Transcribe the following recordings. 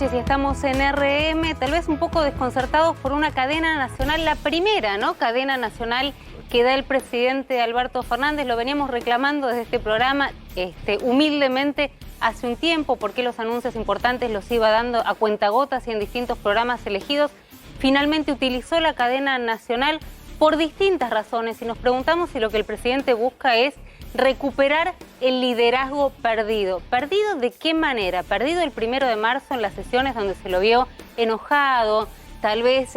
noches y estamos en RM, tal vez un poco desconcertados por una cadena nacional, la primera, ¿no? Cadena nacional que da el presidente Alberto Fernández. Lo veníamos reclamando desde este programa humildemente hace un tiempo, porque los anuncios importantes los iba dando a cuentagotas y en distintos programas elegidos. Finalmente utilizó la cadena nacional por distintas razones y nos preguntamos si lo que el presidente busca es recuperar el liderazgo perdido. ¿Perdido de qué manera? Perdido el 1 de marzo en las sesiones donde se lo vio enojado, tal vez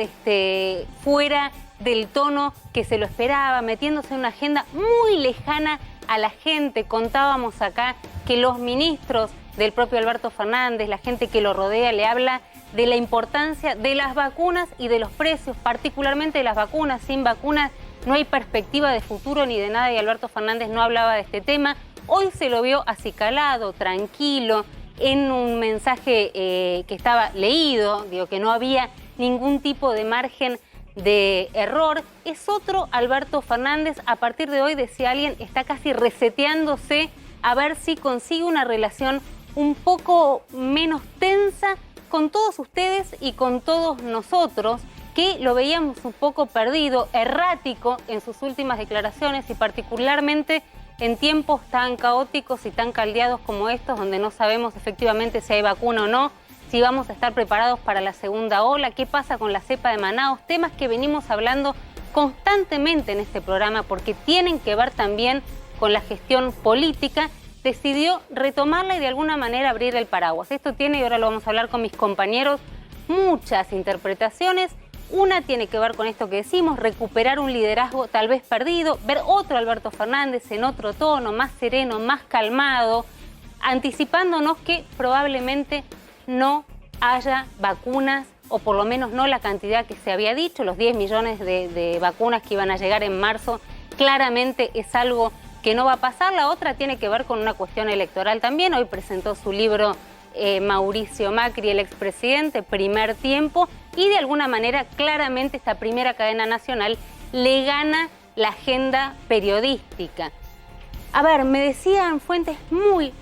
fuera del tono que se lo esperaba, metiéndose en una agenda muy lejana a la gente. Contábamos acá que los ministros del propio Alberto Fernández, la gente que lo rodea, le habla de la importancia de las vacunas y de los precios, particularmente de las vacunas. Sin vacunas no hay perspectiva de futuro ni de nada, y Alberto Fernández no hablaba de este tema. Hoy se lo vio acicalado, tranquilo, en un mensaje que estaba leído, digo que no había ningún tipo de margen de error. Es otro Alberto Fernández. A partir de hoy, decía alguien, está casi reseteándose a ver si consigue una relación un poco menos tensa con todos ustedes y con todos nosotros, que lo veíamos un poco perdido, errático en sus últimas declaraciones, y particularmente en tiempos tan caóticos y tan caldeados como estos, donde no sabemos efectivamente si hay vacuna o no, si vamos a estar preparados para la segunda ola, qué pasa con la cepa de Manaos, temas que venimos hablando constantemente en este programa porque tienen que ver también con la gestión política. Decidió retomarla y de alguna manera abrir el paraguas. Esto tiene, y ahora lo vamos a hablar con mis compañeros, muchas interpretaciones. Una tiene que ver con esto que decimos, recuperar un liderazgo tal vez perdido, ver otro Alberto Fernández en otro tono, más sereno, más calmado, anticipándonos que probablemente no haya vacunas, o por lo menos no la cantidad que se había dicho. Los 10 millones de vacunas que iban a llegar en marzo, claramente es algo que no va a pasar. La otra tiene que ver con una cuestión electoral también. Hoy presentó su libro Mauricio Macri, el expresidente, Primer Tiempo, y de alguna manera claramente esta primera cadena nacional le gana la agenda periodística. A ver, me decían fuentes muy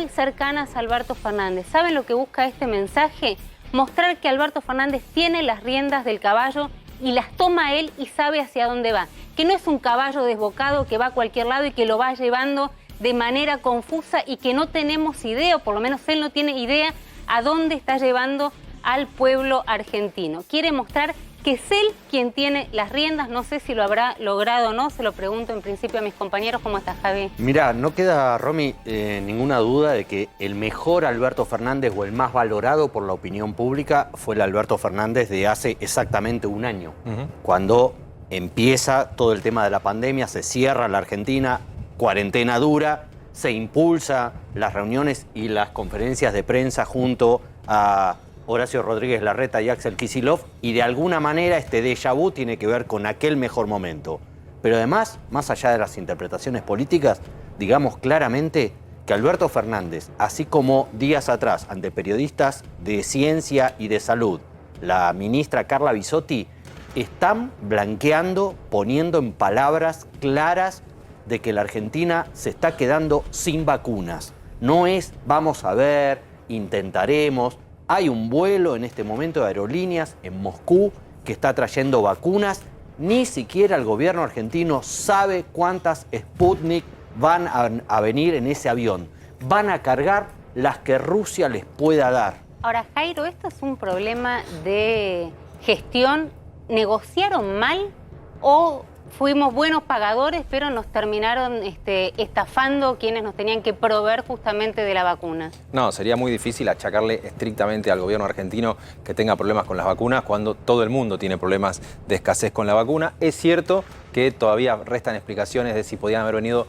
cercanas a Alberto Fernández. ¿Saben lo que busca este mensaje? Mostrar que Alberto Fernández tiene las riendas del caballo y las toma él y sabe hacia dónde va. Que no es un caballo desbocado que va a cualquier lado y que lo va llevando de manera confusa y que no tenemos idea, o por lo menos él no tiene idea a dónde está llevando al pueblo argentino. Quiere mostrar que es él quien tiene las riendas. No sé si lo habrá logrado o no, se lo pregunto en principio a mis compañeros. ¿Cómo estás, Javi? Mirá, no queda, Romy, ninguna duda de que el mejor Alberto Fernández o el más valorado por la opinión pública fue el Alberto Fernández de hace exactamente un año, cuando empieza todo el tema de la pandemia, se cierra la Argentina, cuarentena dura, se impulsa las reuniones y las conferencias de prensa junto a Horacio Rodríguez Larreta y Axel Kicillof, y de alguna manera este déjà vu tiene que ver con aquel mejor momento. Pero además, más allá de las interpretaciones políticas, digamos claramente que Alberto Fernández, así como días atrás ante periodistas de ciencia y de salud, la ministra Carla Bisotti, están blanqueando, poniendo en palabras claras de que la Argentina se está quedando sin vacunas. No es vamos a ver, intentaremos. Hay un vuelo en este momento de aerolíneas en Moscú que está trayendo vacunas. Ni siquiera el gobierno argentino sabe cuántas Sputnik van a venir en ese avión. Van a cargar las que Rusia les pueda dar. Ahora, Jairo, ¿esto es un problema de gestión? ¿Negociaron mal o fuimos buenos pagadores, pero nos terminaron estafando quienes nos tenían que proveer justamente de la vacuna? No, sería muy difícil achacarle estrictamente al gobierno argentino que tenga problemas con las vacunas cuando todo el mundo tiene problemas de escasez con la vacuna. Es cierto que todavía restan explicaciones de si podían haber venido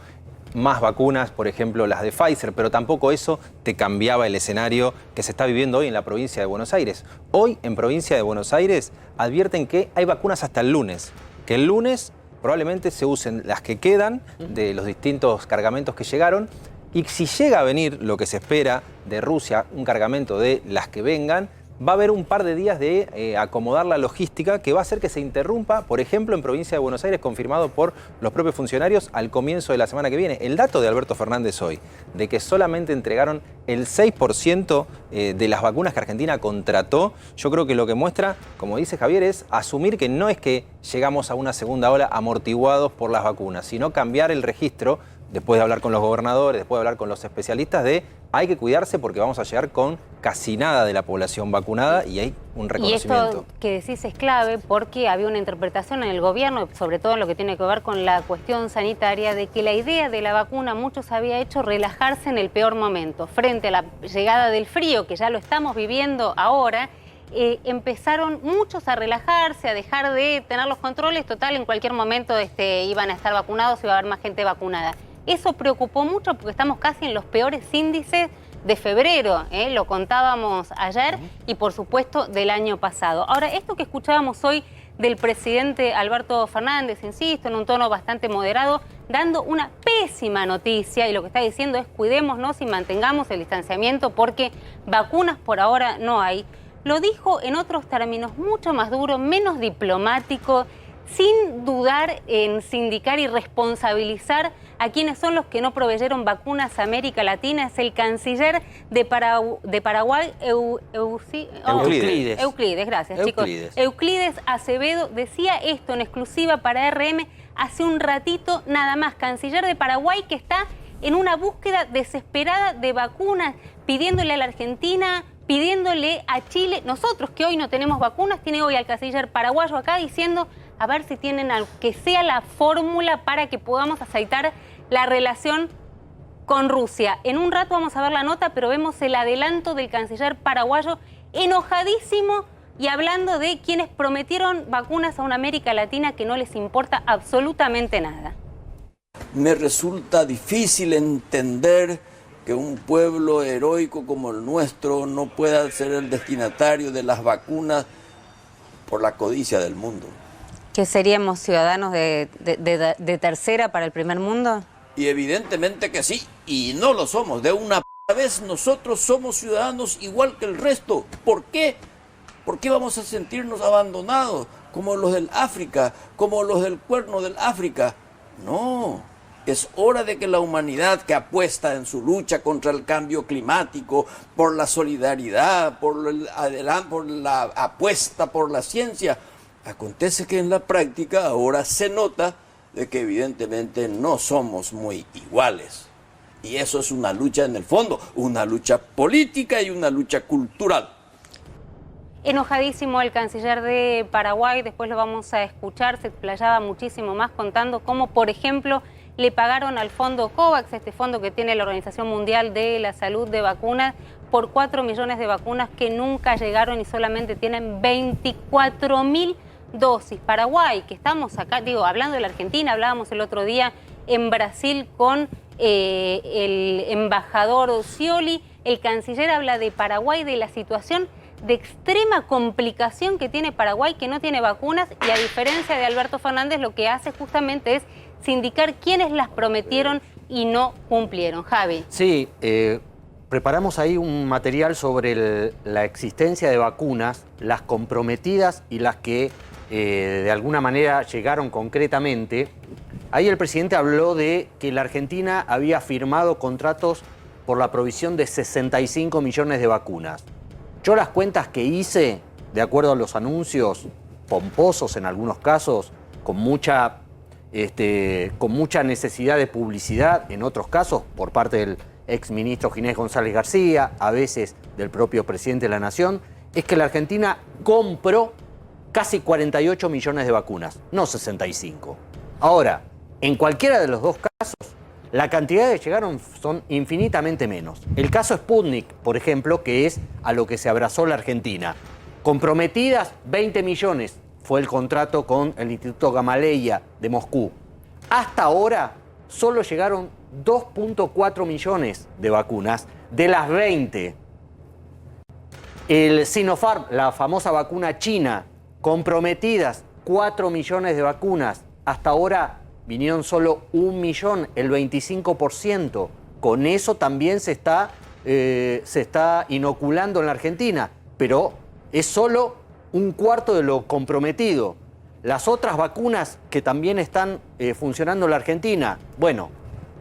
más vacunas, por ejemplo las de Pfizer, pero tampoco eso te cambiaba el escenario que se está viviendo hoy en la provincia de Buenos Aires. Hoy en provincia de Buenos Aires advierten que hay vacunas hasta el lunes, que el lunes probablemente se usen las que quedan de los distintos cargamentos que llegaron, y si llega a venir lo que se espera de Rusia, un cargamento de las que vengan, va a haber un par de días de acomodar la logística que va a hacer que se interrumpa, por ejemplo, en provincia de Buenos Aires, confirmado por los propios funcionarios al comienzo de la semana que viene. El dato de Alberto Fernández hoy, de que solamente entregaron el 6% de las vacunas que Argentina contrató, yo creo que lo que muestra, como dice Javier, es asumir que no es que llegamos a una segunda ola amortiguados por las vacunas, sino cambiar el registro, después de hablar con los gobernadores, después de hablar con los especialistas, de hay que cuidarse porque vamos a llegar con casi nada de la población vacunada y hay un reconocimiento. Y esto que decís es clave porque había una interpretación en el gobierno, sobre todo en lo que tiene que ver con la cuestión sanitaria, de que la idea de la vacuna muchos había hecho relajarse en el peor momento. Frente a la llegada del frío, que ya lo estamos viviendo ahora, empezaron muchos a relajarse, a dejar de tener los controles. Total, en cualquier momento iban a estar vacunados y iba a haber más gente vacunada. Eso preocupó mucho porque estamos casi en los peores índices de febrero, lo contábamos ayer y por supuesto del año pasado. Ahora, esto que escuchábamos hoy del presidente Alberto Fernández, insisto, en un tono bastante moderado, dando una pésima noticia, y lo que está diciendo es cuidémonos y mantengamos el distanciamiento porque vacunas por ahora no hay. Lo dijo en otros términos mucho más duro, menos diplomático, sin dudar en sindicar y responsabilizar a quienes son los que no proveyeron vacunas a América Latina. Es el canciller de Paraguay, Euclides, gracias chicos. Euclides Acevedo decía esto en exclusiva para RM hace un ratito nada más. Canciller de Paraguay que está en una búsqueda desesperada de vacunas, pidiéndole a la Argentina, pidiéndole a Chile. Nosotros que hoy no tenemos vacunas, tiene hoy al canciller paraguayo acá diciendo a ver si tienen algo que sea la fórmula para que podamos aceitar la relación con Rusia. En un rato vamos a ver la nota, pero vemos el adelanto del canciller paraguayo enojadísimo y hablando de quienes prometieron vacunas a una América Latina que no les importa absolutamente nada. Me resulta difícil entender que un pueblo heroico como el nuestro no pueda ser el destinatario de las vacunas por la codicia del mundo. ¿Que seríamos ciudadanos de tercera para el primer mundo? Y evidentemente que sí, y no lo somos. De una vez nosotros somos ciudadanos igual que el resto. ¿Por qué? ¿Por qué vamos a sentirnos abandonados como los del África, como los del Cuerno del África? No, es hora de que la humanidad que apuesta en su lucha contra el cambio climático, por la solidaridad, por la apuesta por la ciencia, acontece que en la práctica ahora se nota de que evidentemente no somos muy iguales. Y eso es una lucha en el fondo, una lucha política y una lucha cultural. Enojadísimo el canciller de Paraguay, después lo vamos a escuchar, se explayaba muchísimo más contando cómo, por ejemplo, le pagaron al fondo COVAX, este fondo que tiene la Organización Mundial de la Salud de vacunas, por 4 millones de vacunas que nunca llegaron y solamente tienen 24.000 dosis. Paraguay, que estamos acá, digo, hablando de la Argentina, hablábamos el otro día en Brasil con el embajador Scioli, el canciller habla de Paraguay, de la situación de extrema complicación que tiene Paraguay, que no tiene vacunas, y a diferencia de Alberto Fernández, lo que hace justamente es sindicar quienes las prometieron y no cumplieron. Javi. Sí, preparamos ahí un material sobre la existencia de vacunas, las comprometidas y las que de alguna manera llegaron concretamente. Ahí el presidente habló de que la Argentina había firmado contratos por la provisión de 65 millones de vacunas. Yo las cuentas que hice, de acuerdo a los anuncios pomposos en algunos casos, con mucha necesidad de publicidad, en otros casos por parte del exministro Ginés González García, a veces del propio presidente de la Nación, es que la Argentina compró casi 48 millones de vacunas, no 65. Ahora, en cualquiera de los dos casos, la cantidad que llegaron son infinitamente menos. El caso Sputnik, por ejemplo, que es a lo que se abrazó la Argentina. Comprometidas 20 millones fue el contrato con el Instituto Gamaleya de Moscú. Hasta ahora solo llegaron 2.4 millones de vacunas de las 20. El Sinopharm, la famosa vacuna china, comprometidas 4 millones de vacunas. Hasta ahora vinieron solo 1 millón, el 25%. Con eso también se está inoculando en la Argentina. Pero es solo un cuarto de lo comprometido. Las otras vacunas que también están funcionando en la Argentina, bueno,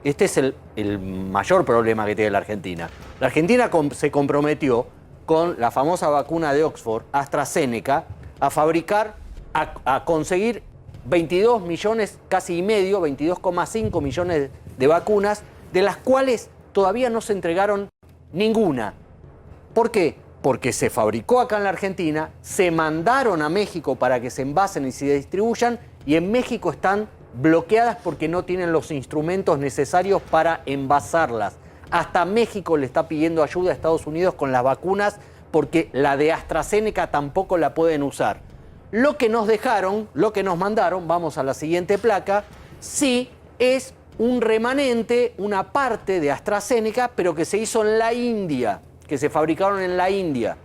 este es el mayor problema que tiene la Argentina. La Argentina se comprometió con la famosa vacuna de Oxford, AstraZeneca, a fabricar, a conseguir 22 millones, casi y medio, 22,5 millones de vacunas, de las cuales todavía no se entregaron ninguna. ¿Por qué? Porque se fabricó acá en la Argentina, se mandaron a México para que se envasen y se distribuyan, y en México están bloqueadas porque no tienen los instrumentos necesarios para envasarlas. Hasta México le está pidiendo ayuda a Estados Unidos con las vacunas porque la de AstraZeneca tampoco la pueden usar. Lo que nos dejaron, lo que nos mandaron, vamos a la siguiente placa, sí es un remanente, una parte de AstraZeneca, pero que se hizo en la India, que se fabricaron en la India,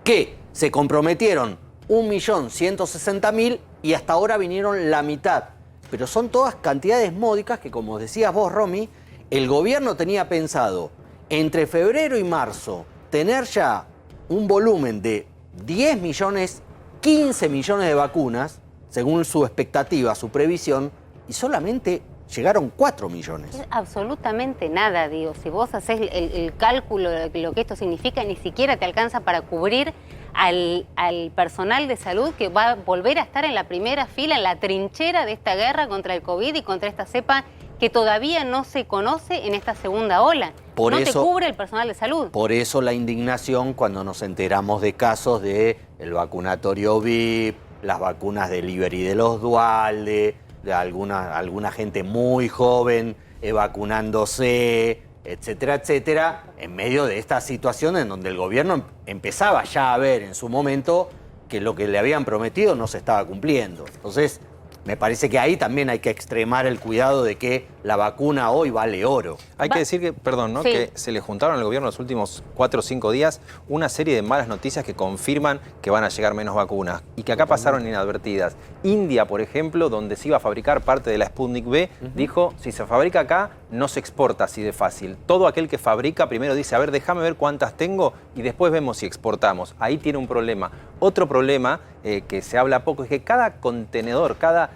que se comprometieron 1.160.000 y hasta ahora vinieron la mitad. Pero son todas cantidades módicas que, como decías vos, Romy, el gobierno tenía pensado entre febrero y marzo tener ya un volumen de 10 millones, 15 millones de vacunas, según su expectativa, su previsión, y solamente llegaron 4 millones. Es absolutamente nada, digo. Si vos haces el cálculo de lo que esto significa, ni siquiera te alcanza para cubrir al personal de salud que va a volver a estar en la primera fila, en la trinchera de esta guerra contra el COVID y contra esta cepa que todavía no se conoce en esta segunda ola. Por no eso, te cubre el personal de salud. Por eso la indignación cuando nos enteramos de casos de el vacunatorio VIP, las vacunas del Iber y de los Dualde, de alguna gente muy joven vacunándose, etcétera, etcétera, en medio de esta situación en donde el gobierno empezaba ya a ver en su momento que lo que le habían prometido no se estaba cumpliendo. Entonces, me parece que ahí también hay que extremar el cuidado de que la vacuna hoy vale oro. Hay que decir que, perdón, ¿no? Sí. Que se le juntaron al gobierno los últimos 4 o 5 días una serie de malas noticias que confirman que van a llegar menos vacunas y que acá pasaron inadvertidas. India, por ejemplo, donde se iba a fabricar parte de la Sputnik V, dijo, si se fabrica acá, no se exporta así de fácil. Todo aquel que fabrica primero dice, a ver, déjame ver cuántas tengo y después vemos si exportamos. Ahí tiene un problema. Otro problema que se habla poco es que cada contenedor, cada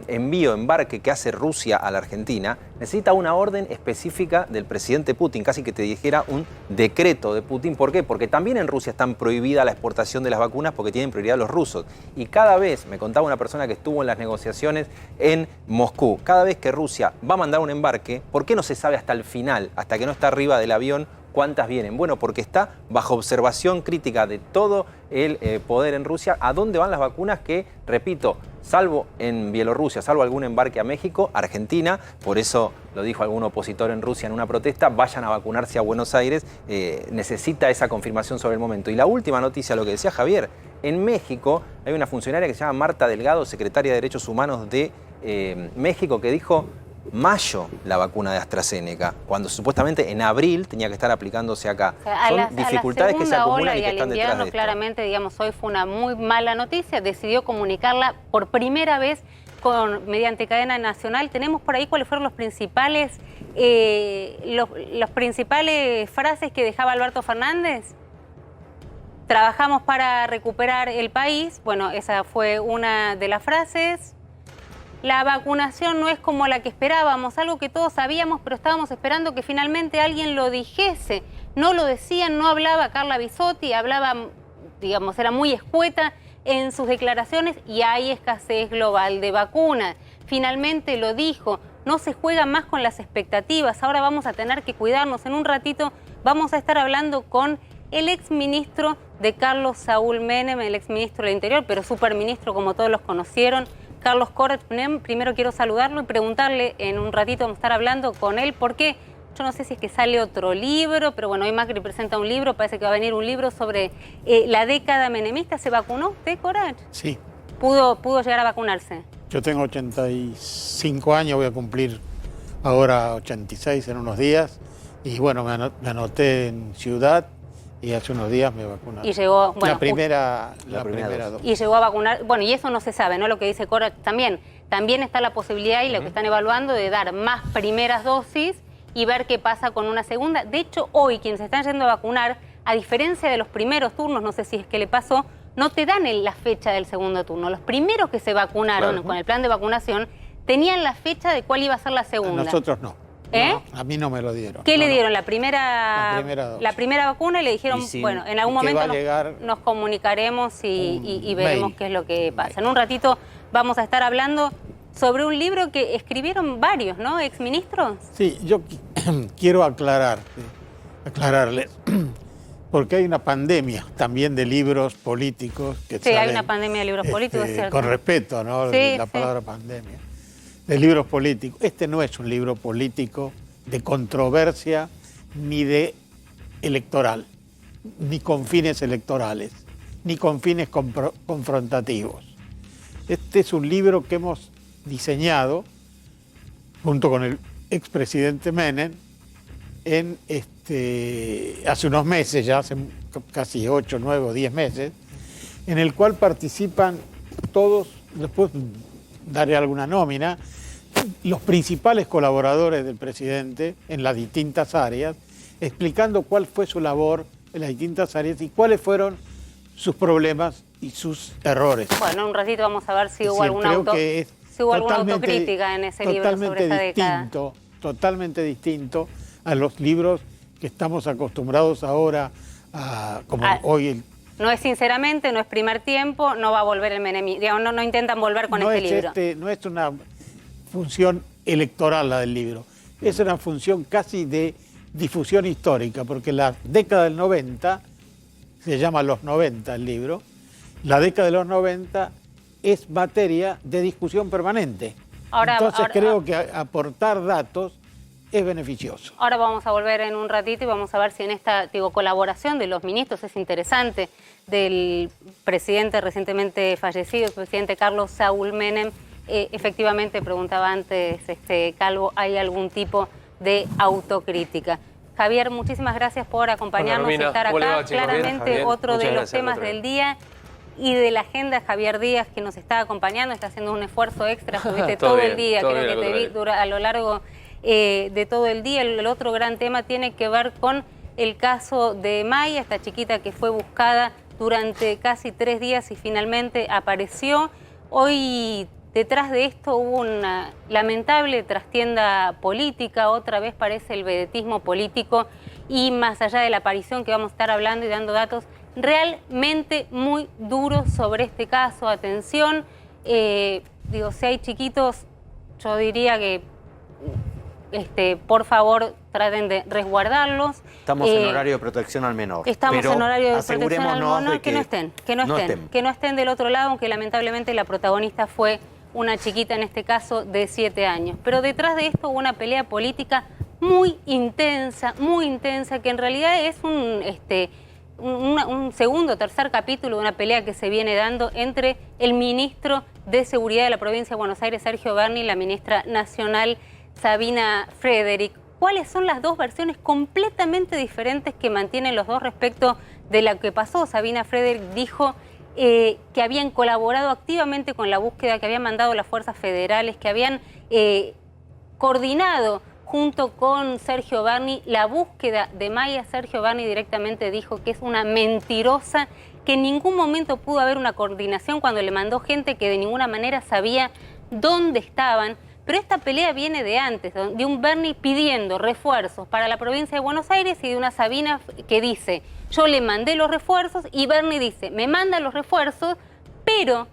envío, embarque que hace Rusia a la Argentina, necesita una orden específica del presidente Putin, casi que te dijera un decreto de Putin. ¿Por qué? Porque también en Rusia están prohibida la exportación de las vacunas porque tienen prioridad los rusos. Y cada vez, me contaba una persona que estuvo en las negociaciones en Moscú, cada vez que Rusia va a mandar un embarque, ¿por qué no se sabe hasta el final, hasta que no está arriba del avión, cuántas vienen? Bueno, porque está bajo observación crítica de todo el poder en Rusia a dónde van las vacunas que, repito, salvo en Bielorrusia, salvo algún embarque a México, Argentina, por eso lo dijo algún opositor en Rusia en una protesta, vayan a vacunarse a Buenos Aires, necesita esa confirmación sobre el momento. Y la última noticia, lo que decía Javier, en México hay una funcionaria que se llama Marta Delgado, secretaria de Derechos Humanos de México, que dijo mayo la vacuna de AstraZeneca, cuando supuestamente en abril tenía que estar aplicándose acá. O sea, son dificultades que se acumulan y que están detrás de esto. Claramente, digamos, hoy fue una muy mala noticia, decidió comunicarla por primera vez mediante cadena nacional. Tenemos por ahí cuáles fueron los principales frases que dejaba Alberto Fernández. Trabajamos para recuperar el país. Bueno, esa fue una de las frases. La vacunación no es como la que esperábamos, algo que todos sabíamos, pero estábamos esperando que finalmente alguien lo dijese. No lo decían, no hablaba Carla Bisotti, hablaba, digamos, era muy escueta en sus declaraciones y hay escasez global de vacunas. Finalmente lo dijo, no se juega más con las expectativas, ahora vamos a tener que cuidarnos. En un ratito vamos a estar hablando con el exministro de Carlos Saúl Menem, el exministro del Interior, pero superministro como todos los conocieron, Carlos Corret. Primero quiero saludarlo y preguntarle, en un ratito vamos a estar hablando con él, porque yo no sé si es que sale otro libro, pero bueno, hoy Macri presenta un libro, parece que va a venir un libro sobre la década menemista. ¿Se vacunó usted, Corret? Sí. ¿Pudo llegar a vacunarse? Yo tengo 85 años, voy a cumplir ahora 86 en unos días, y bueno, me anoté en Ciudad y hace unos días me vacunaron. Y llegó, bueno, la primera dosis. Y llegó a vacunar, bueno, y eso no se sabe, ¿no? Lo que dice Corret también. También está la posibilidad, y lo que están evaluando, de dar más primeras dosis y ver qué pasa con una segunda. De hecho, hoy quienes se están yendo a vacunar a diferencia de los primeros turnos, no sé si es que le pasó, no te dan la fecha del segundo turno. Los primeros que se vacunaron con el plan de vacunación tenían la fecha de cuál iba a ser la segunda. A nosotros no. ¿Eh? No, a mí no me lo dieron. ¿Qué le dieron? La primera dosis. La primera vacuna y le dijeron, bueno, en algún momento nos comunicaremos y veremos qué es lo que pasa. En un ratito vamos a estar hablando sobre un libro que escribieron varios, ¿no? Exministros. Sí, yo quiero aclararles, porque hay una pandemia también de libros políticos que sí, hay una pandemia de libros políticos, es cierto. Con respeto, ¿no? Sí, la palabra pandemia. De libros políticos. Este no es un libro político de controversia ni de electoral, ni con fines electorales, ni con fines confrontativos. Este es un libro que hemos diseñado junto con el expresidente Menem hace unos meses, ya hace casi 8, 9 o 10 meses, en el cual participan todos, después daré alguna nómina, los principales colaboradores del presidente en las distintas áreas, explicando cuál fue su labor en las distintas áreas y cuáles fueron sus problemas y sus errores. Bueno, un ratito vamos a ver si hubo alguna autocrítica en ese libro sobre esa década. Totalmente distinto a los libros que estamos acostumbrados ahora hoy. No es Sinceramente, no es Primer Tiempo, no va a volver el Menem, digamos, no intentan volver con este libro. No es una función electoral la del libro, es una función casi de difusión histórica, porque la década del 90, se llama Los 90 el libro, la década de los 90 es materia de discusión permanente. Entonces creo que aportar datos es beneficioso. Ahora vamos a volver en un ratito y vamos a ver si en esta colaboración de los ministros es interesante, del presidente recientemente fallecido, el presidente Carlos Saúl Menem. Efectivamente, preguntaba antes Calvo, ¿hay algún tipo de autocrítica? Javier, muchísimas gracias por acompañarnos y estar acá. Claramente otro de los temas del día y de la agenda. Javier Díaz, que nos está acompañando, está haciendo un esfuerzo extra, estuviste todo el día, creo que te vi a lo largo de todo el día. El otro gran tema tiene que ver con el caso de Maya, esta chiquita que fue buscada durante casi 3 días y finalmente apareció. Hoy detrás de esto hubo una lamentable trastienda política, otra vez parece el vedetismo político, y más allá de la aparición que vamos a estar hablando y dando datos realmente muy duros sobre este caso. Atención, si hay chiquitos, yo diría que por favor traten de resguardarlos. Estamos en horario de protección al menor. Estamos en horario de protección al menor, que no estén del otro lado, aunque lamentablemente la protagonista fue una chiquita, en este caso de 7 años. Pero detrás de esto hubo una pelea política muy intensa, que en realidad es un segundo o tercer capítulo de una pelea que se viene dando entre el ministro de Seguridad de la provincia de Buenos Aires, Sergio Berni, y la ministra nacional, Sabina Frederick. ¿Cuáles son las dos versiones completamente diferentes que mantienen los dos respecto de lo que pasó? Sabina Frederick dijo que habían colaborado activamente con la búsqueda, que habían mandado las fuerzas federales, que habían coordinado junto con Sergio Berni la búsqueda de Maya. Sergio Berni directamente dijo que es una mentirosa, que en ningún momento pudo haber una coordinación cuando le mandó gente que de ninguna manera sabía dónde estaban. Pero esta pelea viene de antes, de un Berni pidiendo refuerzos para la provincia de Buenos Aires y de una Sabina que dice, yo le mandé los refuerzos, y Berni dice, me manda los refuerzos, pero,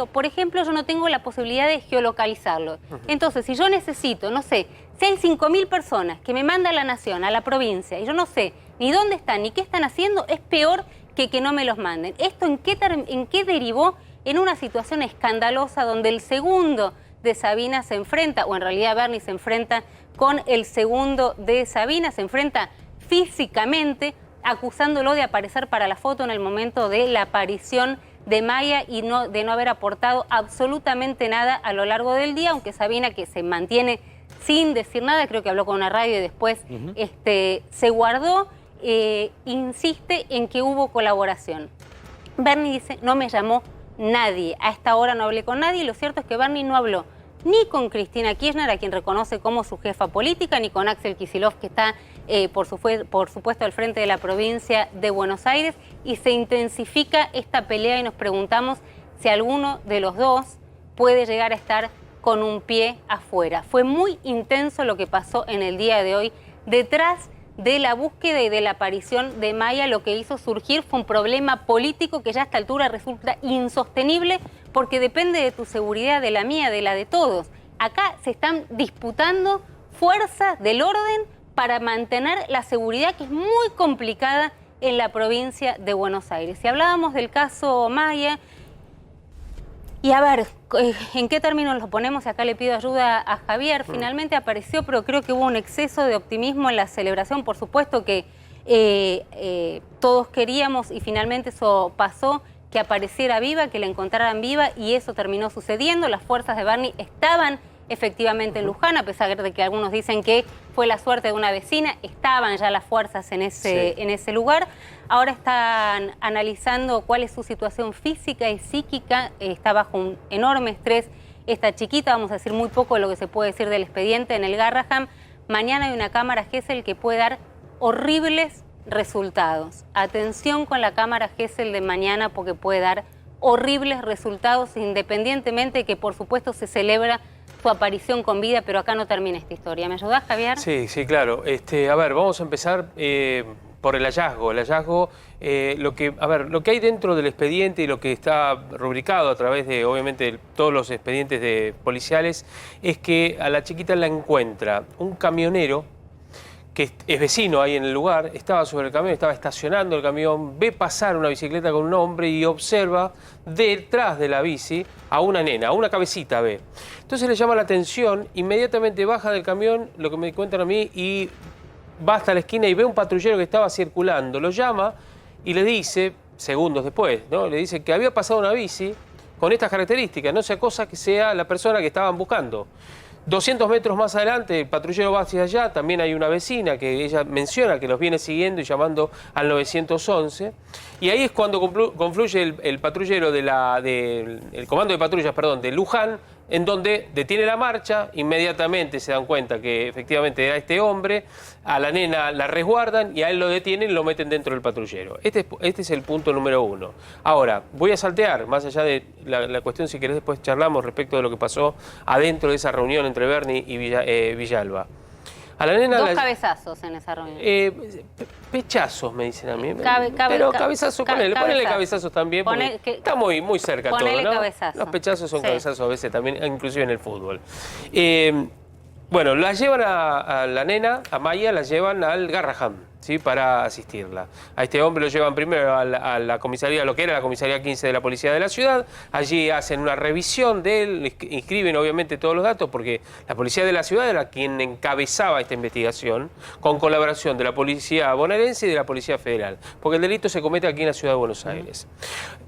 por ejemplo, yo no tengo la posibilidad de geolocalizarlos. Entonces, si yo necesito, no sé, si hay 5.000 personas que me manda la nación a la provincia y yo no sé ni dónde están ni qué están haciendo, es peor que no me los manden. ¿Esto en qué derivó? En una situación escandalosa donde el segundo de Sabina se enfrenta, o en realidad Berni se enfrenta con el segundo de Sabina, se enfrenta físicamente, acusándolo de aparecer para la foto en el momento de la aparición de Maya y de no haber aportado absolutamente nada a lo largo del día, aunque Sabina, que se mantiene sin decir nada, creo que habló con una radio y después se guardó, insiste en que hubo colaboración. Berni dice, no me llamó nadie, a esta hora no hablé con nadie, y lo cierto es que Berni no habló ni con Cristina Kirchner, a quien reconoce como su jefa política, ni con Axel Kicillof, que está, por supuesto, al frente de la provincia de Buenos Aires, y se intensifica esta pelea y nos preguntamos si alguno de los dos puede llegar a estar con un pie afuera. Fue muy intenso lo que pasó en el día de hoy. Detrás de la búsqueda y de la aparición de Maya, lo que hizo surgir fue un problema político que ya a esta altura resulta insostenible porque depende de tu seguridad, de la mía, de la de todos. Acá se están disputando fuerzas del orden para mantener la seguridad, que es muy complicada en la provincia de Buenos Aires. Si hablábamos del caso Maya, y a ver, ¿en qué términos lo ponemos? Acá le pido ayuda a Javier. Finalmente apareció, pero creo que hubo un exceso de optimismo en la celebración. Por supuesto que todos queríamos, y finalmente eso pasó, que apareciera viva, que la encontraran viva, y eso terminó sucediendo. Las fuerzas de Bernie estaban efectivamente en Luján, a pesar de que algunos dicen que fue la suerte de una vecina, estaban ya las fuerzas en ese lugar. Ahora están analizando cuál es su situación física y psíquica, está bajo un enorme estrés esta chiquita, vamos a decir muy poco de lo que se puede decir del expediente en el Garrahan. Mañana hay una cámara Gesell que puede dar horribles resultados. Atención con la cámara Gesell de mañana porque puede dar horribles resultados, independientemente de que por supuesto se celebra su aparición con vida, pero acá no termina esta historia. ¿Me ayudás, Javier? Sí, sí, claro. A ver, vamos a empezar por el hallazgo. El hallazgo, lo que hay dentro del expediente y lo que está rubricado a través de, obviamente, todos los expedientes policiales, es que a la chiquita la encuentra un camionero que es vecino ahí en el lugar, estaba sobre el camión, estaba estacionando el camión, ve pasar una bicicleta con un hombre y observa detrás de la bici a una nena, a una cabecita ve. Entonces le llama la atención, inmediatamente baja del camión, lo que me cuentan a mí, y va hasta la esquina y ve un patrullero que estaba circulando, lo llama y le dice, segundos después, ¿no? Le dice que había pasado una bici con estas características, no sea cosa que sea la persona que estaban buscando. 200 metros más adelante, el patrullero va hacia allá, también hay una vecina que ella menciona que los viene siguiendo y llamando al 911. Y ahí es cuando confluye el patrullero el comando de patrullas, perdón, de Luján, en donde detiene la marcha, inmediatamente se dan cuenta que efectivamente era este hombre, a la nena la resguardan y a él lo detienen y lo meten dentro del patrullero. Este es el punto número uno. Ahora, voy a saltear, más allá de la cuestión, si querés después charlamos respecto de lo que pasó adentro de esa reunión entre Bernie y Villalba. A la nena Dos cabezazos en esa reunión. Pechazos, me dicen a mí. Pero cabezazos, ponele cabezazos también, porque está muy cerca todo, ¿no? Cabezazo. Los pechazos son cabezazos a veces también, inclusive en el fútbol. Bueno, la llevan a la nena, a Maya, la llevan al Garrahan, ¿sí? Para asistirla. A este hombre lo llevan primero a la comisaría, lo que era la comisaría 15 de la policía de la ciudad. Allí hacen una revisión de él, inscriben obviamente todos los datos, porque la policía de la ciudad era quien encabezaba esta investigación, con colaboración de la policía bonaerense y de la policía federal, porque el delito se comete aquí en la ciudad de Buenos Aires.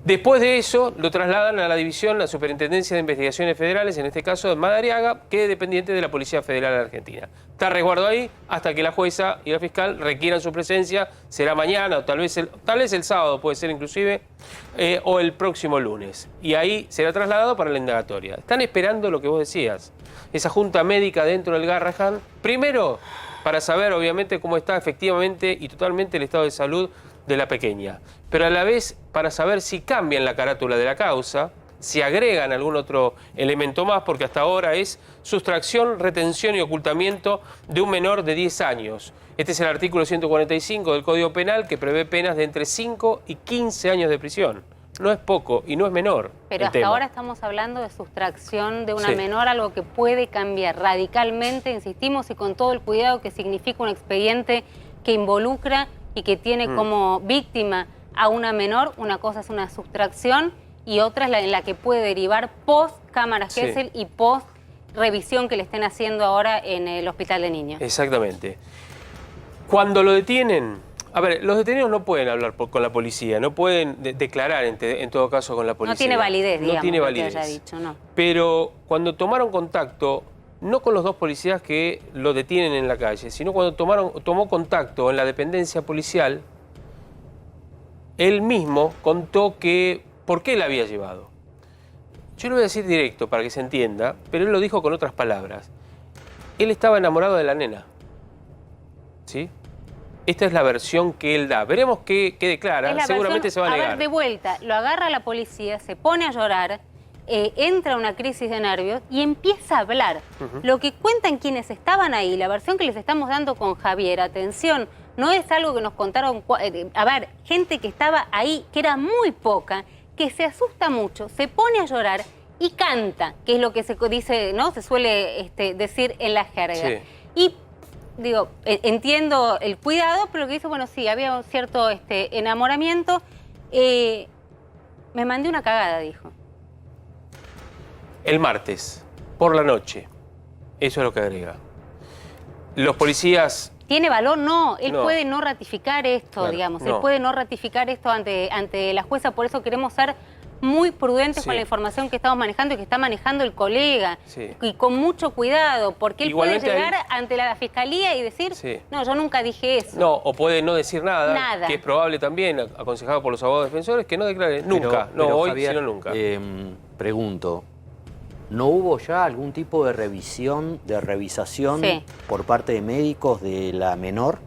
Después de eso, lo trasladan a la división, la Superintendencia de Investigaciones Federales, en este caso de Madariaga, que es dependiente de la Policía Federal Argentina. Está resguardo ahí hasta que la jueza y la fiscal requieran su presencia, será mañana o tal vez el sábado, puede ser inclusive, o el próximo lunes. Y ahí será trasladado para la indagatoria. Están esperando lo que vos decías, esa junta médica dentro del Garrahan, primero para saber obviamente cómo está efectivamente y totalmente el estado de salud de la pequeña, pero a la vez para saber si cambian la carátula de la causa, si agregan algún otro elemento más, porque hasta ahora es sustracción, retención y ocultamiento de un menor de 10 años. Este es el artículo 145 del Código Penal, que prevé penas de entre 5 y 15 años de prisión. No es poco y no es menor. Pero hasta ahora estamos hablando de sustracción de una menor, algo que puede cambiar radicalmente, insistimos, y con todo el cuidado que significa un expediente que involucra y que tiene como víctima a una menor. Una cosa es una sustracción y otra es la en la que puede derivar post cámara Gesell y post revisión que le estén haciendo ahora en el hospital de niños. Exactamente. Cuando lo detienen, a ver, los detenidos no pueden hablar con la policía, no pueden declarar en todo caso con la policía. No tiene validez, digamos, no tiene validez. que haya dicho, no. Pero cuando tomaron contacto, no con los dos policías que lo detienen en la calle, sino cuando tomó contacto en la dependencia policial, él mismo contó que por qué la había llevado. Yo lo voy a decir directo para que se entienda, pero él lo dijo con otras palabras. Él estaba enamorado de la nena. ¿Sí? Esta es la versión que él da. Veremos qué declara. Seguramente se va a negar. A ver, de vuelta, lo agarra la policía, se pone a llorar, entra una crisis de nervios y empieza a hablar. Lo que cuentan quienes estaban ahí, la versión que les estamos dando con Javier, atención, no es algo que nos contaron, a ver, gente que estaba ahí, que era muy poca, que se asusta mucho, se pone a llorar y canta, que es lo que se dice, ¿no? Se suele decir en la jerga. Sí. Y digo, entiendo el cuidado, pero lo que dice, bueno, sí, había un cierto enamoramiento. Me mandé una cagada, dijo. El martes, por la noche. Eso es lo que agrega. Los policías... ¿Tiene valor? No. Él No. puede no ratificar esto, Claro, digamos. no. Él puede no ratificar esto ante la jueza. Por eso queremos ser muy prudentes Sí. con la información que estamos manejando y que está manejando el colega. Sí. Y con mucho cuidado, porque él Igualmente puede llegar ahí- ante la fiscalía y decir, Sí. no, yo nunca dije eso. No, o puede no decir nada, Nada. que es probable también, aconsejado por los abogados defensores, que no declare nunca. Pero, no hoy, Javier, sino nunca. Pregunto, ¿no hubo ya algún tipo de revisión, de revisación Sí. por parte de médicos de la menor?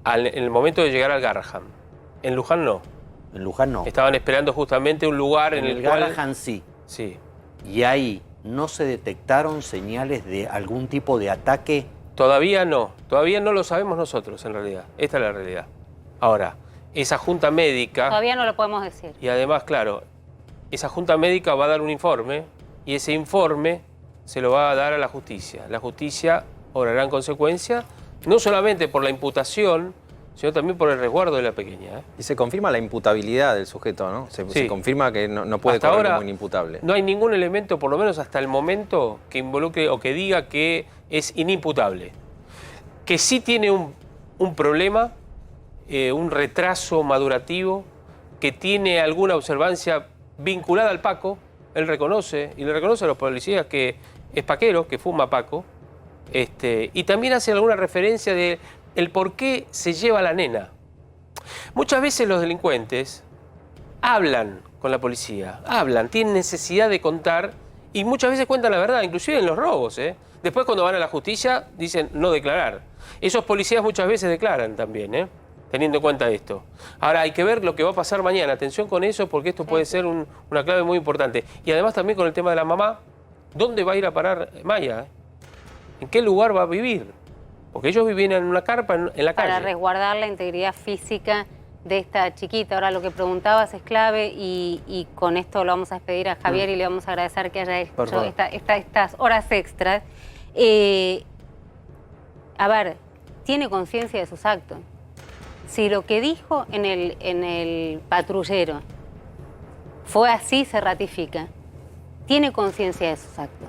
En el momento de llegar al Garrahan. En Luján no. En Luján no. Estaban esperando justamente un lugar en el cual... Garrahan sí. Sí. Y ahí no se detectaron señales de algún tipo de ataque. Todavía no lo sabemos nosotros en realidad. Esta es la realidad. Ahora, esa junta médica, Todavía no lo podemos decir. y además, claro, esa junta médica va a dar un informe y ese informe se lo va a dar a la justicia. La justicia obrará en consecuencia, no solamente por la imputación, sino también por el resguardo de la pequeña. Y se confirma la imputabilidad del sujeto, ¿no? Se Sí. confirma que no puede Hasta correr ahora como inimputable. no hay ningún elemento, por lo menos hasta el momento, que involucre o que diga que es inimputable. Que sí tiene un problema, un retraso madurativo, que tiene alguna observancia vinculada al Paco. Él reconoce, y le reconoce a los policías que es paquero, que fuma Paco. Y también hace alguna referencia de el por qué se lleva a la nena. Muchas veces los delincuentes hablan con la policía, tienen necesidad de contar y muchas veces cuentan la verdad, inclusive en los robos. Después cuando van a la justicia dicen no declarar. Esos policías muchas veces declaran también, teniendo en cuenta esto. Ahora hay que ver lo que va a pasar mañana. Atención con eso porque esto puede ser una clave muy importante. Y además también con el tema de la mamá, ¿dónde va a ir a parar Maya? ¿En qué lugar va a vivir? Porque ellos vivían en una carpa en la calle. Para resguardar la integridad física de esta chiquita. Ahora lo que preguntabas es clave y con esto lo vamos a despedir a Javier y le vamos a agradecer que haya hecho estas horas extras. A ver, tiene conciencia de sus actos. Si lo que dijo en el patrullero fue así, se ratifica. Tiene conciencia de sus actos.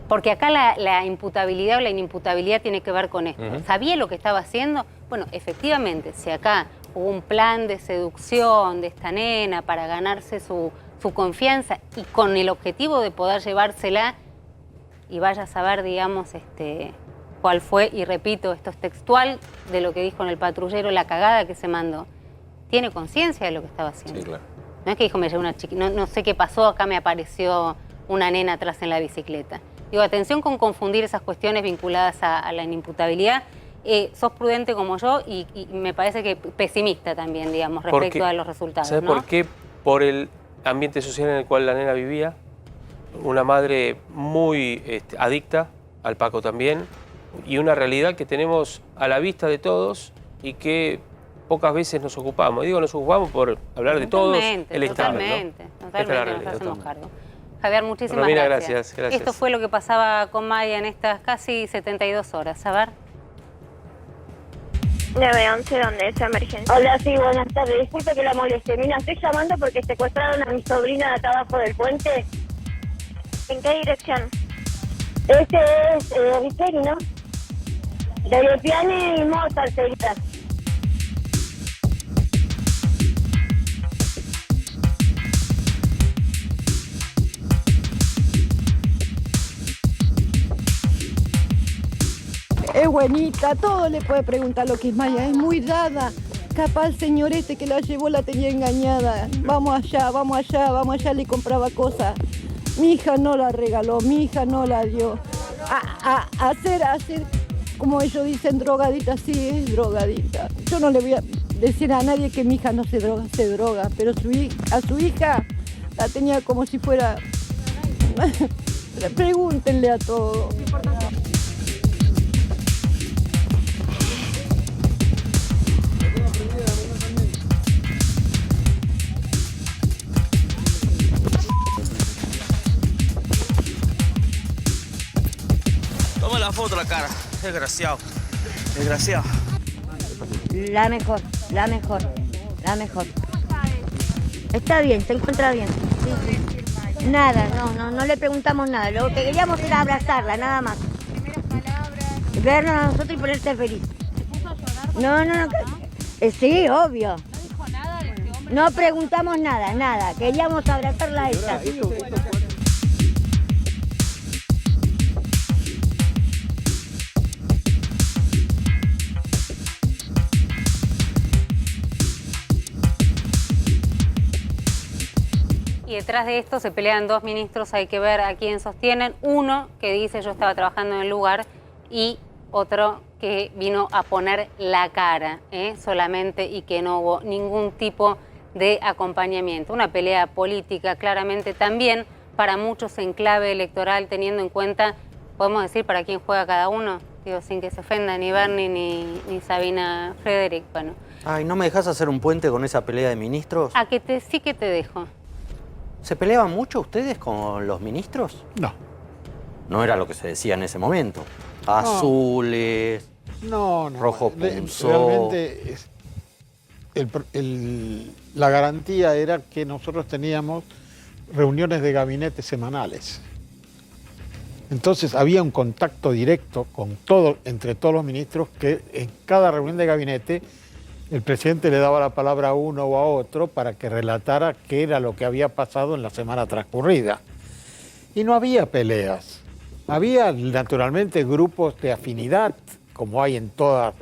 Porque acá la imputabilidad o la inimputabilidad tiene que ver con esto. ¿Sabía lo que estaba haciendo? Bueno, efectivamente, si acá hubo un plan de seducción de esta nena para ganarse su confianza y con el objetivo de poder llevársela, y vaya a saber, digamos, cuál fue, y repito, esto es textual de lo que dijo en el patrullero, la cagada que se mandó. Tiene conciencia de lo que estaba haciendo. Sí, claro. No es que dijo, me llevé una chiquita, no sé qué pasó, acá me apareció una nena atrás en la bicicleta. Digo, atención con confundir esas cuestiones vinculadas a la inimputabilidad. Sos prudente como yo y me parece que pesimista también, digamos, respecto a los resultados. ¿Sabes ¿no? por qué? Por el ambiente social en el cual la nena vivía. Una madre muy adicta, al Paco también, y una realidad que tenemos a la vista de todos y que pocas veces nos ocupamos. Digo, nos ocupamos por hablar de todos el Estado, ¿no? Totalmente, Esta es la totalmente, nos realidad. hacemos cargo. Javier, muchísimas Romina, gracias. gracias. Esto fue lo que pasaba con Maya en estas casi 72 horas. A ver. 911, ¿dónde es emergencia? Hola, sí, buenas tardes. Disculpe que la moleste. Mira, estoy llamando porque secuestraron a mi sobrina de acá abajo del puente. ¿En qué dirección? Este es Riquelme, ¿no? De Lepiane y Mozart, señorita. Es buenita, todo le puede preguntar lo que es Maya, es muy dada. Capaz el señor que la llevó la tenía engañada. Vamos allá, le compraba cosas. Mi hija no la regaló, mi hija no la dio. Hacer, como ellos dicen, drogadita, sí es drogadita. Yo no le voy a decir a nadie que mi hija no se droga, pero a su hija la tenía como si fuera... Pregúntenle a todos. Toma la foto la cara, desgraciado, desgraciado. La mejor, la mejor, la mejor. Está bien, se encuentra bien. Sí, sí. Nada, no le preguntamos nada. Lo que queríamos era abrazarla, nada más. Vernos a nosotros y ponerte feliz. No. Sí, obvio. No preguntamos nada. Queríamos abrazarla a ella. Y detrás de esto se pelean dos ministros, hay que ver a quién sostienen. Uno que dice yo estaba trabajando en el lugar y otro que vino a poner la cara solamente y que no hubo ningún tipo de acompañamiento. Una pelea política claramente también para muchos en clave electoral, teniendo en cuenta, podemos decir, para quién juega cada uno, digo, sin que se ofenda ni Bernie ni Sabina Frederick. Bueno. Ay, ¿no me dejas hacer un puente con esa pelea de ministros? Sí que te dejo. ¿Se peleaban mucho ustedes con los ministros? No. No era lo que se decía en ese momento. Azules, rojo punzó. Realmente la garantía era que nosotros teníamos reuniones de gabinete semanales. Entonces había un contacto directo entre todos los ministros, que en cada reunión de gabinete el presidente le daba la palabra a uno o a otro para que relatara qué era lo que había pasado en la semana transcurrida. Y no había peleas. Había naturalmente grupos de afinidad, como hay en toda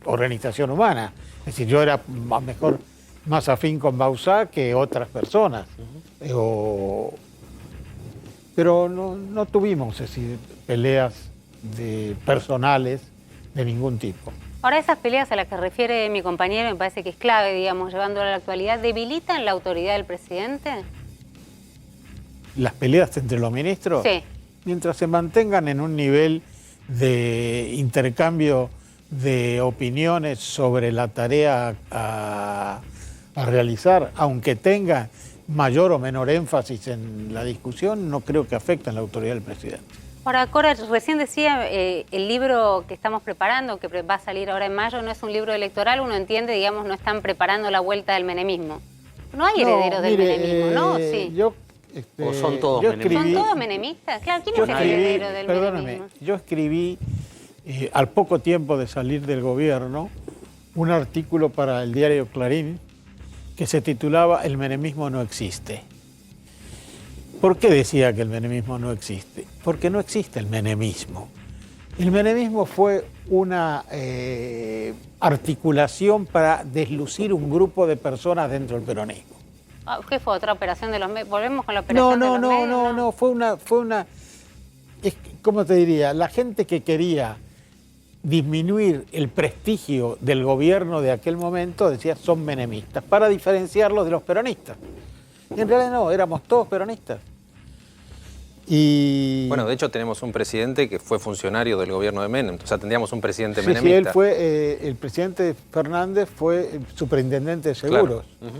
organización humana. Es decir, yo era más afín con Bauzá que otras personas. Pero no tuvimos peleas personales de ningún tipo. Ahora, esas peleas a las que refiere mi compañero me parece que es clave, digamos, llevándola a la actualidad. ¿Debilitan la autoridad del presidente? ¿Las peleas entre los ministros? Sí. Mientras se mantengan en un nivel de intercambio de opiniones sobre la tarea a realizar, aunque tenga mayor o menor énfasis en la discusión, no creo que afecten la autoridad del presidente. Ahora, Cora, recién decía, el libro que estamos preparando, que va a salir ahora en mayo, no es un libro electoral, uno entiende, digamos, no están preparando la vuelta del menemismo. No hay herederos del menemismo, ¿no? Sí. ¿O son todos menemistas? ¿Son todos menemistas? Claro, ¿quién es el heredero del menemismo? Yo escribí, al poco tiempo de salir del gobierno, un artículo para el diario Clarín que se titulaba El menemismo no existe. ¿Por qué decía que el menemismo no existe? Porque no existe el menemismo. El menemismo fue una articulación para deslucir un grupo de personas dentro del peronismo. ¿Qué fue? ¿Otra operación de los medios? ¿Volvemos con la operación de los medios? No, fue una... ¿Cómo te diría? La gente que quería disminuir el prestigio del gobierno de aquel momento decía son menemistas, para diferenciarlos de los peronistas. Y en realidad no, éramos todos peronistas. Y... Bueno, de hecho tenemos un presidente que fue funcionario del gobierno de Menem, o sea, tendríamos un presidente sí, menemista. Sí, él fue, el presidente Fernández fue superintendente de seguros. Claro.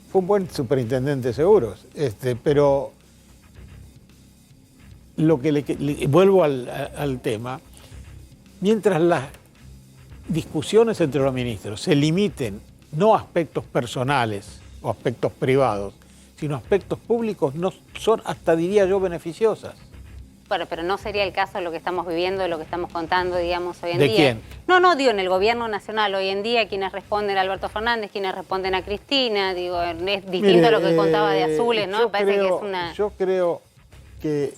Fue un buen superintendente de seguros, pero lo que vuelvo al tema, mientras las discusiones entre los ministros se limiten no a aspectos personales o aspectos privados, sino aspectos públicos, no son, hasta diría yo, beneficiosas. Bueno, pero no sería el caso de lo que estamos viviendo, de lo que estamos contando, digamos, hoy en día. ¿De quién? No, digo, en el gobierno nacional hoy en día, quienes responden a Alberto Fernández, quienes responden a Cristina, digo, es distinto. Mire, a lo que contaba de Azules, ¿no? Me parece que es una... Yo creo que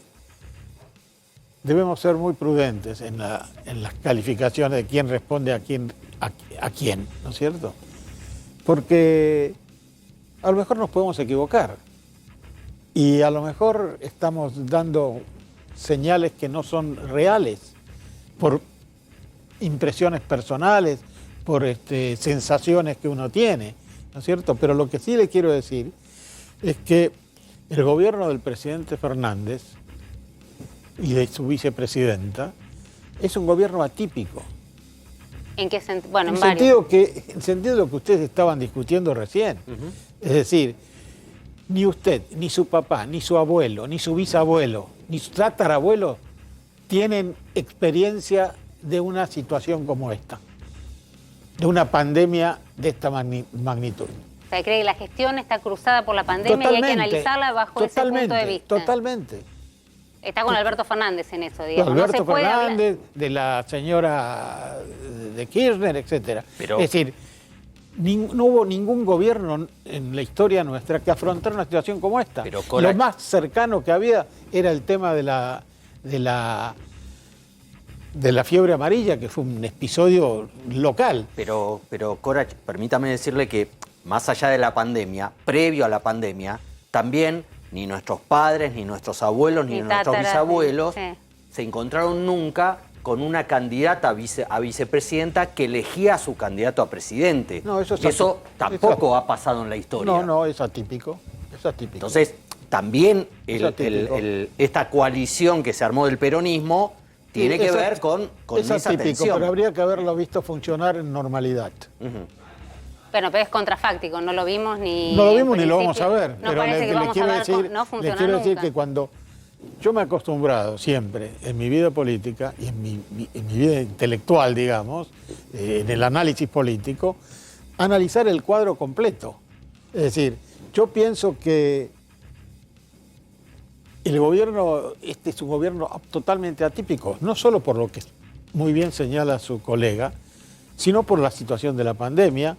debemos ser muy prudentes en las calificaciones de quién responde a quién, ¿no es cierto? Porque a lo mejor nos podemos equivocar. Y a lo mejor estamos dando señales que no son reales por impresiones personales, por sensaciones que uno tiene, ¿no es cierto? Pero lo que sí le quiero decir es que el gobierno del presidente Fernández y de su vicepresidenta es un gobierno atípico. ¿En qué sentido? Bueno, En el sentido de lo que ustedes estaban discutiendo recién. Es decir, ni usted, ni su papá, ni su abuelo, ni su bisabuelo, ni su tatarabuelo tienen experiencia de una situación como esta, de una pandemia de esta magnitud. O sea, ¿cree que la gestión está cruzada por la pandemia y hay que analizarla bajo ese punto de vista? Totalmente. Está con Alberto Fernández en eso, digamos. Alberto Fernández, de la señora de Kirchner, etcétera. Es decir, no hubo ningún gobierno en la historia nuestra que afrontara una situación como esta. Lo más cercano que había era el tema de la fiebre amarilla, que fue un episodio local. Pero Corach, permítame decirle que más allá de la pandemia, previo a la pandemia, también ni nuestros padres, ni nuestros abuelos, ni nuestros bisabuelos se encontraron nunca con una candidata a vicepresidenta que elegía a su candidato a presidente. No, eso tampoco ha pasado en la historia. No, es atípico. Es atípico. Entonces, también esta coalición que se armó del peronismo tiene que ver con es esa atípico, tensión. pero habría que haberlo visto funcionar en normalidad. Bueno, pero es contrafáctico, no lo vimos ni... No lo vimos ni lo vamos a ver, no pero parece que vamos a ver, no le quiero decir que cuando yo me he acostumbrado siempre en mi vida política y en mi vida intelectual, digamos, en el análisis político, analizar el cuadro completo. Es decir, yo pienso que el gobierno, este es un gobierno totalmente atípico, no solo por lo que muy bien señala su colega, sino por la situación de la pandemia,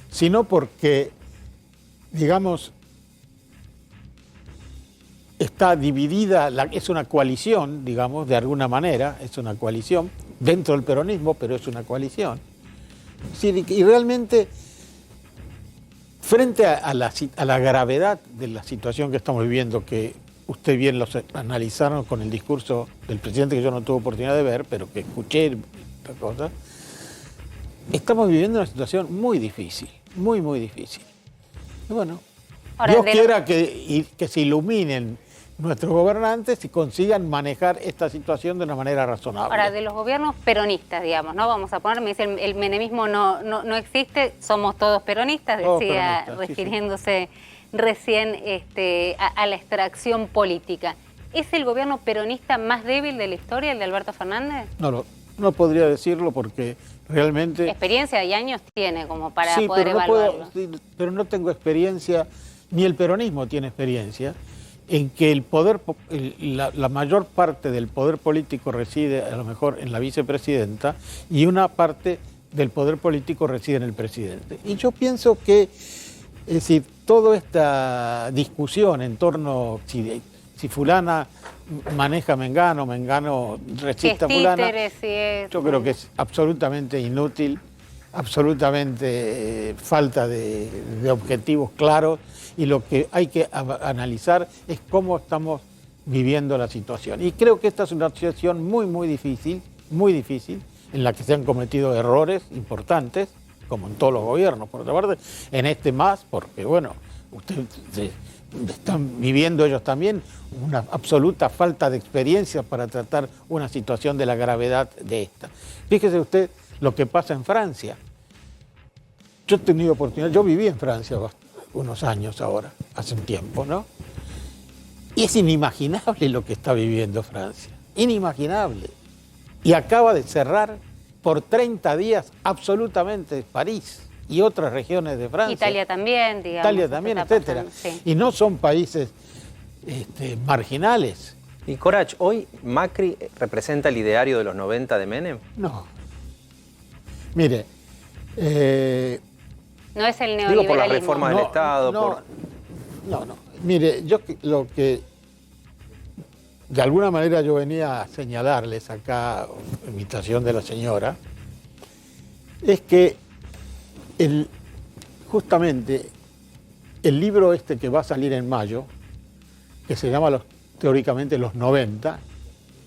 sino porque, digamos, está dividida, es una coalición, digamos, de alguna manera, es una coalición, dentro del peronismo, pero es una coalición. Y realmente, frente a la gravedad de la situación que estamos viviendo, que usted bien lo analizaron con el discurso del presidente, que yo no tuve oportunidad de ver, pero que escuché otra cosa, estamos viviendo una situación muy difícil, muy, muy difícil. Y bueno, Dios quiera que se iluminen nuestros gobernantes y consigan manejar esta situación de una manera razonable. Ahora, de los gobiernos peronistas, digamos, ¿no? Vamos a poner, me dice, el menemismo no existe, somos todos peronistas, decía, refiriéndose recién a la extracción política. ¿Es el gobierno peronista más débil de la historia, el de Alberto Fernández? No podría decirlo porque realmente... Experiencia y años tiene como para poder evaluarlo. Pero no tengo experiencia, ni el peronismo tiene experiencia, en que el poder, la mayor parte del poder político reside a lo mejor en la vicepresidenta y una parte del poder político reside en el presidente. Y yo pienso que, es decir, toda esta discusión en torno si fulana maneja Mengano, Mengano resiste a fulana, yo creo que es absolutamente inútil, absolutamente falta de objetivos claros, y lo que hay que analizar es cómo estamos viviendo la situación. Y creo que esta es una situación muy, muy difícil, en la que se han cometido errores importantes, como en todos los gobiernos, por otra parte, en este más, porque bueno, ustedes están viviendo ellos también una absoluta falta de experiencia para tratar una situación de la gravedad de esta. Fíjese usted lo que pasa en Francia. Yo he tenido oportunidad, yo viví en Francia unos años ahora, hace un tiempo, ¿no? Y es inimaginable lo que está viviendo Francia, inimaginable. Y acaba de cerrar por 30 días absolutamente París y otras regiones de Francia. Italia también, digamos. Italia también, etcétera. Sí. Y no son países marginales. Y Corach, ¿hoy Macri representa el ideario de los 90 de Menem? No. Mire, no es el neoliberalismo. Digo por las reformas del Estado. No. Mire, yo lo que de alguna manera yo venía a señalarles acá, invitación de la señora, es que justamente el libro este que va a salir en mayo, que se llama teóricamente Los 90,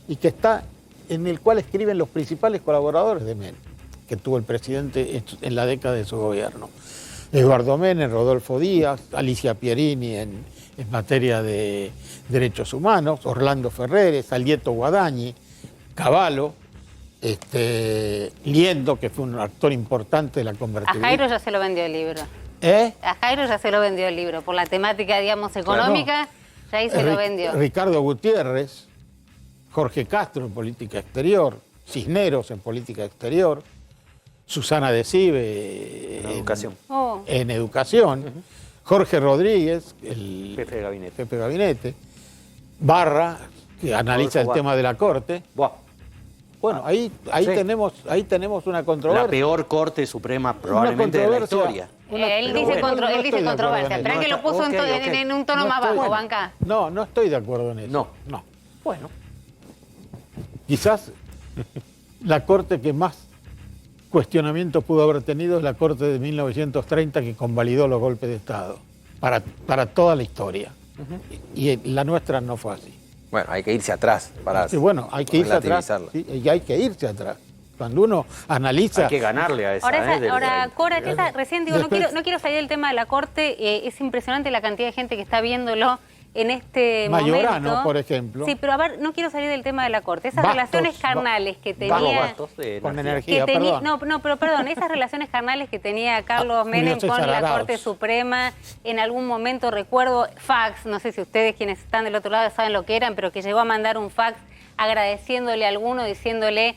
y que está en el cual escriben los principales colaboradores de Menem, que tuvo el presidente en la década de su gobierno. Eduardo Menem, Rodolfo Díaz, Alicia Pierini en materia de derechos humanos, Orlando Ferreres, Alieto Guadañi, Cavallo, Liendo, que fue un actor importante de la A convertibilidad. Jairo ya se lo vendió el libro. ¿Eh? A Jairo ya se lo vendió el libro. Por la temática, digamos, económica, ya ahí se lo vendió. Ricardo Gutiérrez, Jorge Castro en política exterior, Cisneros en política exterior, Susana Decibe en educación, Jorge Rodríguez, el jefe de gabinete, Barra, que analiza el tema de la Corte. Bueno, ahí tenemos una controversia. La peor Corte Suprema probablemente de la historia. Él dice controversia. Espera que lo puso en un tono más bajo, Banca. No estoy de acuerdo en eso. No. Bueno. Quizás la Corte que más cuestionamiento pudo haber tenido es la Corte de 1930 que convalidó los golpes de Estado para toda la historia. Y la nuestra no fue así. Bueno, hay que irse atrás para hay que irse atrás. Sí, y hay que irse atrás. Cuando uno analiza... Hay que ganarle a esa. Ahora Cora, recién digo, no quiero salir del tema de la Corte, es impresionante la cantidad de gente que está viéndolo en este Mayorano, momento. Por ejemplo. Sí, pero a ver, no quiero salir del tema de la Corte. Esas relaciones carnales que tenía... con energía, perdón. No, pero perdón, esas relaciones carnales que tenía Carlos Menem con la Corte Suprema, en algún momento recuerdo fax, no sé si ustedes quienes están del otro lado saben lo que eran, pero que llegó a mandar un fax agradeciéndole a alguno, diciéndole...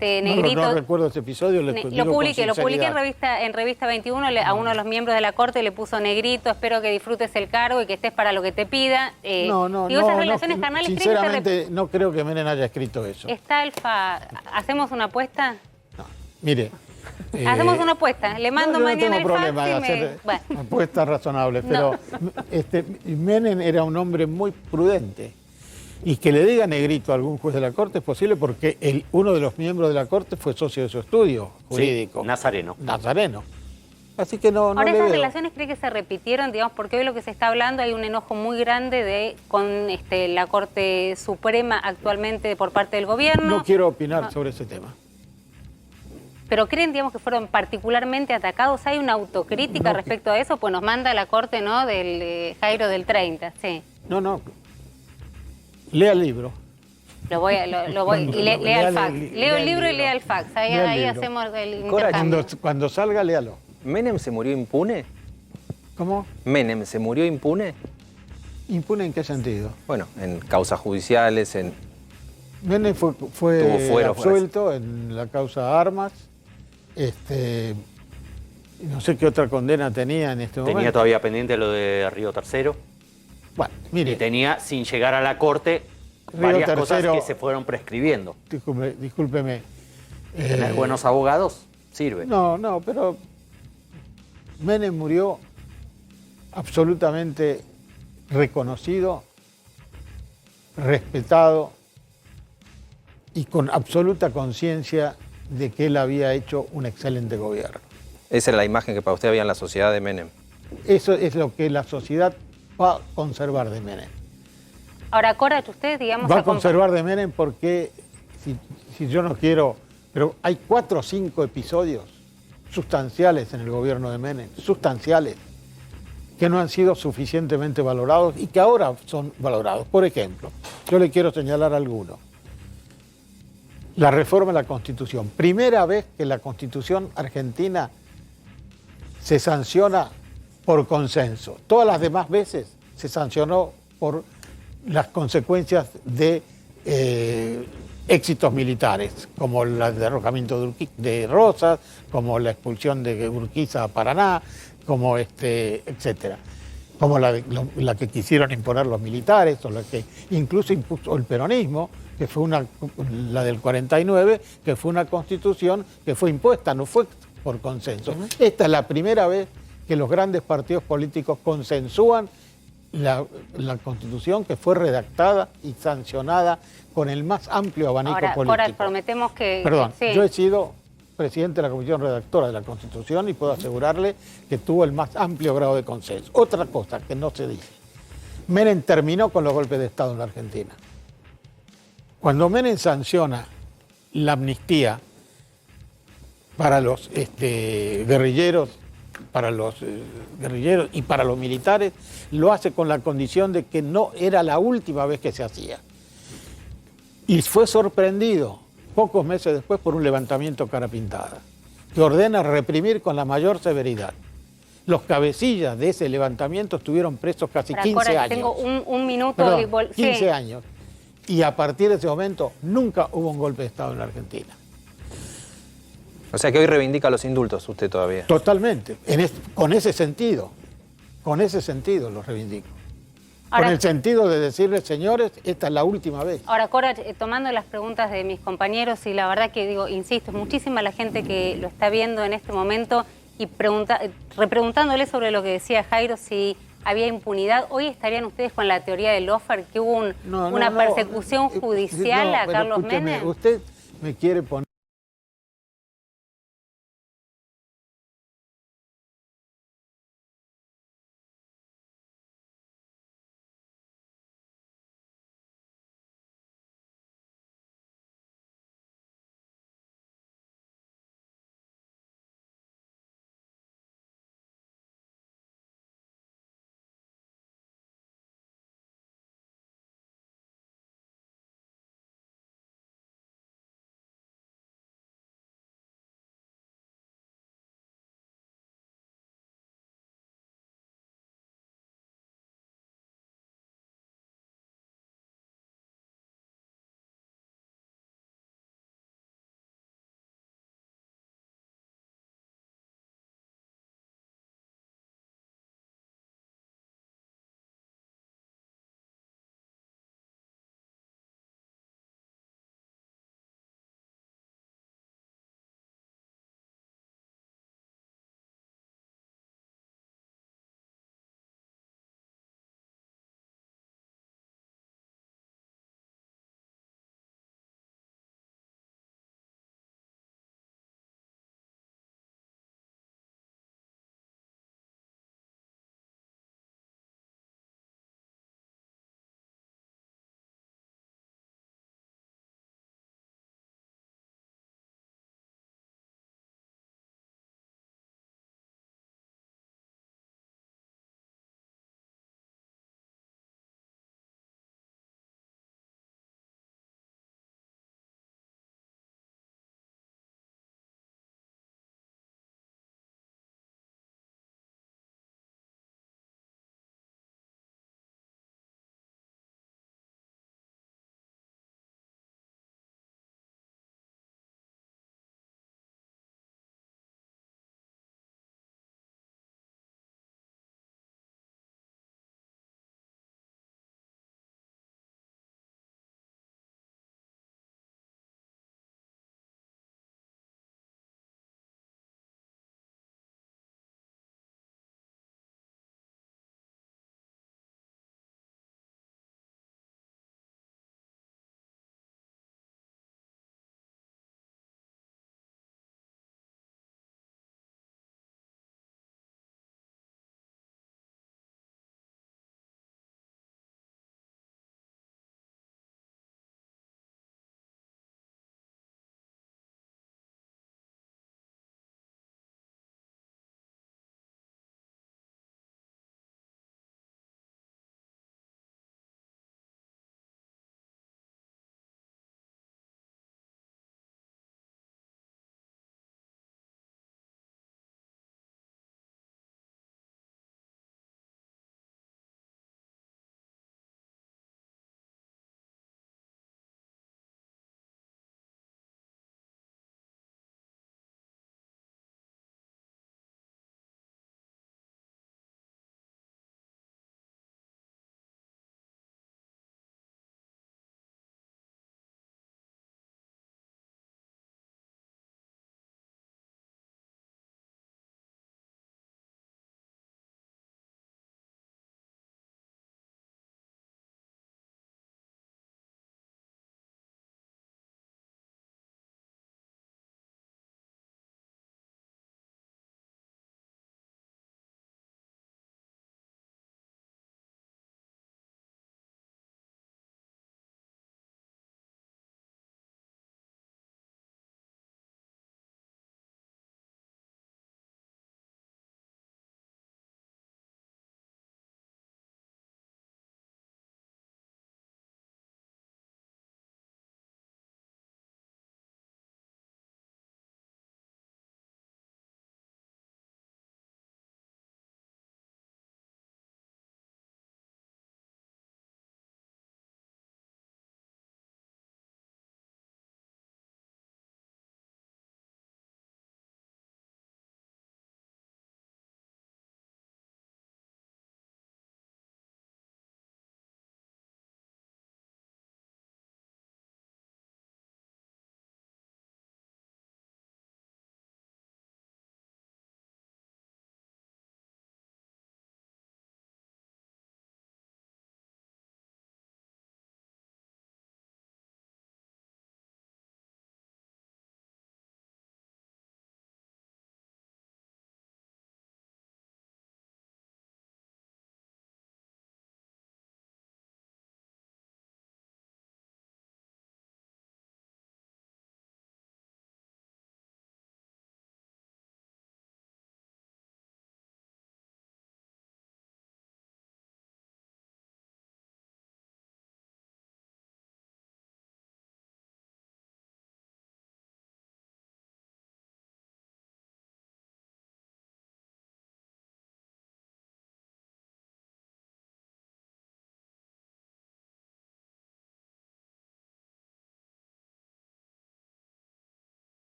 Negrito, no recuerdo ese episodio. Lo publiqué en Revista 21, a uno de los miembros de la Corte le puso Negrito, espero que disfrutes el cargo y que estés para lo que te pida. Esas relaciones carnales... Sinceramente, no creo que Menem haya escrito eso. Está ¿Hacemos una apuesta? No, mire... Hacemos una apuesta, le mando mañana el fax de hacer apuestas razonables, pero Menem era un hombre muy prudente. Y que le diga Negrito a algún juez de la Corte es posible porque uno de los miembros de la Corte fue socio de su estudio jurídico. Sí, Nazareno. Así que no Ahora, le ¿esas veo. relaciones cree que se repitieron? Digamos, porque hoy lo que se está hablando, hay un enojo muy grande con la Corte Suprema actualmente por parte del gobierno. No quiero opinar sobre ese tema. ¿Pero creen, digamos, que fueron particularmente atacados? ¿Hay una autocrítica respecto a eso? Pues nos manda la Corte, ¿no?, del Jairo del 30, sí. No. Lea el libro. Lea el fax. Leo el libro y lea el fax. Ahí hacemos el intercambio. Cuando salga, léalo. ¿Menem se murió impune? ¿Cómo? ¿Menem se murió impune? ¿Impune en qué sentido? Bueno, en causas judiciales, Menem fue absuelto en la causa Armas. No sé qué otra condena tenía en este momento. Tenía todavía pendiente lo de Río Tercero. Bueno, mire. Y tenía, sin llegar a la Corte, varias cosas que se fueron prescribiendo. Discúlpeme. Tener buenos abogados sirve. No, pero Menem murió absolutamente reconocido, respetado y con absoluta conciencia de que él había hecho un excelente gobierno. Esa era la imagen que para usted había en la sociedad de Menem. Eso es lo que la sociedad va a conservar de Menem. Ahora, Cora, usted, digamos... Va a conservar de Menem porque, si yo no quiero... Pero hay 4 o 5 episodios sustanciales en el gobierno de Menem, sustanciales, que no han sido suficientemente valorados y que ahora son valorados. Por ejemplo, yo le quiero señalar alguno. La reforma de la Constitución. Primera vez que la Constitución argentina se sanciona por consenso. Todas las demás veces se sancionó por las consecuencias de éxitos militares, como el derrocamiento de Rosas, como la expulsión de Urquiza a Paraná, como etcétera. Como la que quisieron imponer los militares, o la que incluso impuso el peronismo, que fue la del 49, que fue una constitución que fue impuesta, no fue por consenso. Esta es la primera vez que los grandes partidos políticos consensúan la Constitución que fue redactada y sancionada con el más amplio abanico político. Ahora, prometemos que... Perdón, sí. yo he sido presidente de la comisión redactora de la Constitución y puedo asegurarle que tuvo el más amplio grado de consenso. Otra cosa que no se dice. Menem terminó con los golpes de Estado en la Argentina. Cuando Menem sanciona la amnistía para los guerrilleros y para los militares, lo hace con la condición de que no era la última vez que se hacía. Y fue sorprendido pocos meses después por un levantamiento cara pintada, que ordena reprimir con la mayor severidad. Los cabecillas de ese levantamiento estuvieron presos casi 15 años. Tengo un minuto. Perdón, 15 años. Y a partir de ese momento nunca hubo un golpe de Estado en la Argentina. O sea que hoy reivindica los indultos usted todavía. Totalmente. Con ese sentido los reivindico. Ahora, con el sentido de decirles, señores, esta es la última vez. Ahora, Cora, tomando las preguntas de mis compañeros, y la verdad que digo, insisto, es muchísima la gente que lo está viendo en este momento y repreguntándole sobre lo que decía Jairo, si había impunidad. Hoy estarían ustedes con la teoría del lofer, que hubo una persecución judicial a Carlos Menem. Usted me quiere poner